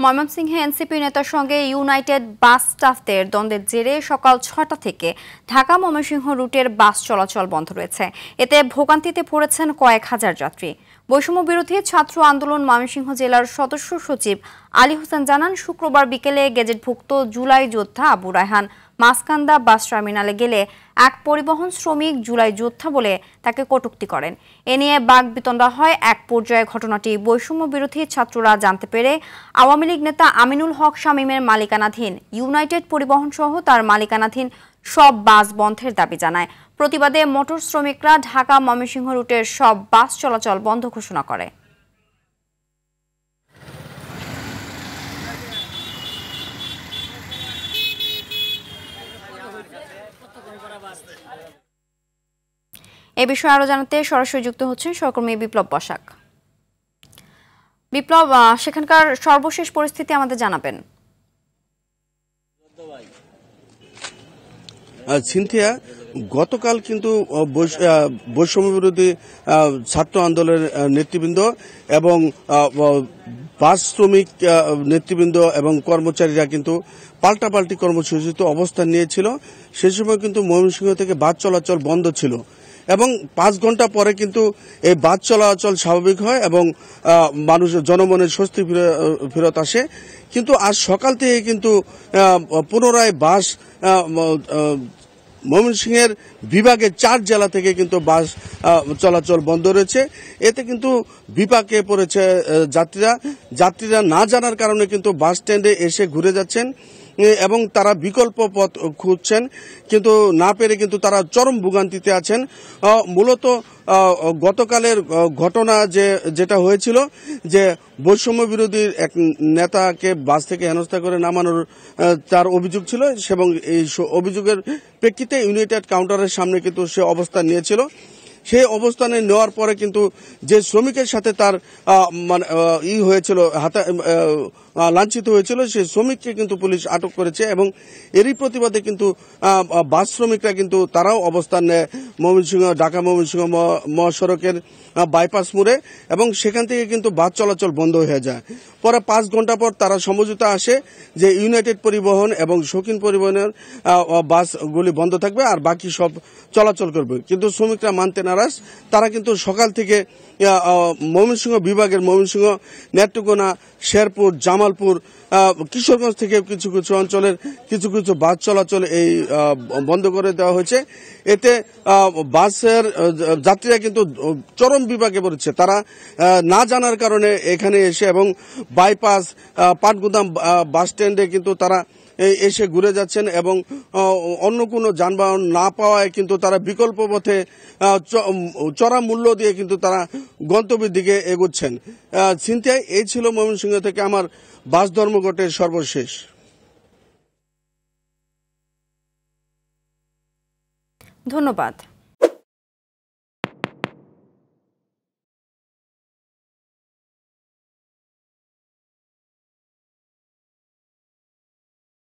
ময়মনসিংহে এনসিপি নেতার সঙ্গে ইউনাইটেড বাস স্টাফদের দ্বন্দ্বের জেরে সকাল ৬টা থেকে ঢাকা ময়মনসিংহ রুটের বাস চলাচল বন্ধ রয়েছে। এতে ভোগান্তিতে পড়েছেন কয়েক হাজার যাত্রী। বৈষম্য বিরোধী ছাত্র আন্দোলন ময়মনসিংহ জেলার সদস্য সচিব আলী হোসেন জানান, শুক্রবার বিকেলে গেজেটভুক্ত জুলাই যোদ্ধা আবু রায়হান মাসকান্দা বাস টার্মিনালে গেলে এক পরিবহন শ্রমিক জুলাই যোদ্ধা বলে তাকে কটূক্তি করেন। এ নিয়ে বাকবিতণ্ডা হয়। এক পর্যায়ে ঘটনাটি বৈষম্য বিরোধী ছাত্ররা জানতে পেরে আওয়ামী লীগ নেতা আমিনুল হক শামীমের মালিকানাধীন ইউনাইটেড পরিবহন সহ তার মালিকানাধীন সব বাস বন্ধের দাবি জানায়। প্রতিবাদে মোটর শ্রমিকরা ঢাকা ময়মনসিংহ রুটের সব বাস চলাচল বন্ধ ঘোষণা করে। এ বিষয়ে আরো জানাতে সরাসরি যুক্ত হচ্ছেন সহকর্মী বিপ্লব বসাক। বিপ্লব, সেখানকার সর্বশেষ পরিস্থিতি আমাদের জানাবেন। সিনথিয়া, গতকাল কিন্তু বৈষম্য বিরোধী ছাত্র আন্দোলনের নেতৃবৃন্দ এবং বাস শ্রমিক নেতৃবৃন্দ এবং কর্মচারীরা কিন্তু পাল্টাপাল্টি কর্মসূচিতে অবস্থান নিয়েছিল। সে সময় কিন্তু ময়মনসিংহ থেকে বাস চলাচল বন্ধ ছিল এবং ৫ ঘন্টা পরে কিন্তু এই বাস চলাচল স্বাভাবিক হয় এবং জনমনের স্বস্তি ফেরত আসে। কিন্তু আজ সকাল থেকে কিন্তু পুনরায় বাস ময়মনসিংহের বিভাগের ৪ জেলা থেকে কিন্তু বাস চলাচল বন্ধ রয়েছে। এতে কিন্তু বিপাকে পড়েছে যাত্রীরা না জানার কারণে কিন্তু বাস স্ট্যান্ডে এসে ঘুরে যাচ্ছেন এবং তারা বিকল্প পথ খুঁজছেন, কিন্তু না পেরে কিন্তু তারা চরম ভোগান্তিতে আছেন। মূলত গতকালের ঘটনা যেটা হয়েছিল যে বৈষম্য বিরোধীর এক নেতাকে বাস থেকে হেনস্থা করে নামানোর তার অভিযোগ ছিল এবং এই অভিযোগের প্রেক্ষিতে ইউনাইটেড কাউন্টারের সামনে কিন্তু সে অবস্থান নিয়েছিল। সেই অবস্থানে নেওয়ার পরে কিন্তু যে শ্রমিকের সাথে তার হয়েছিল, লাঞ্ছিত হয়েছিল, সেই শ্রমিককে কিন্তু পুলিশ আটক করেছে এবং এরই প্রতিবাদে কিন্তু বাস শ্রমিকরা কিন্তু তারাও অবস্থান নেয় ঢাকা ময়মনসিংহ মহাসড়কের বাইপাস মোড়ে এবং সেখান থেকে কিন্তু বাস চলাচল বন্ধ হয়ে যায়। পরে ৫ ঘন্টা পর তারা সমঝোতা আসে যে ইউনাইটেড পরিবহন এবং শৌখিন পরিবহনের বাসগুলি বন্ধ থাকবে আর বাকি সব চলাচল করবে। কিন্তু শ্রমিকরা মানতে নারাজ। তারা কিন্তু সকাল থেকে ময়মনসিংহ বিভাগের ময়মনসিংহ, নেত্রকোনা, শেরপুর, জামালপুর, কিশোরগঞ্জ থেকে কিছু কিছু অঞ্চলের কিছু কিছু বাস চলাচল এই বন্ধ করে দেওয়া হয়েছে। এতে বাসের যাত্রীরা কিন্তু চরম বিপাকে পড়েছে। তারা না জানার কারণে এখানে এসে এবং বাইপাস পাটগুদাম বাস স্ট্যান্ডে কিন্তু তারা এসে ঘুরে যাচ্ছেন এবং অন্য কোনো যানবাহন না পাওয়ায় কিন্তু তারা বিকল্প পথে চড়া মূল্য দিয়ে কিন্তু তারা গন্তব্যের দিকে এগোচ্ছেন। চিন্তায় এই ছিল ময়মনসিংহ থেকে আমার বাস ধর্মঘটের সর্বশেষ। ধন্যবাদ।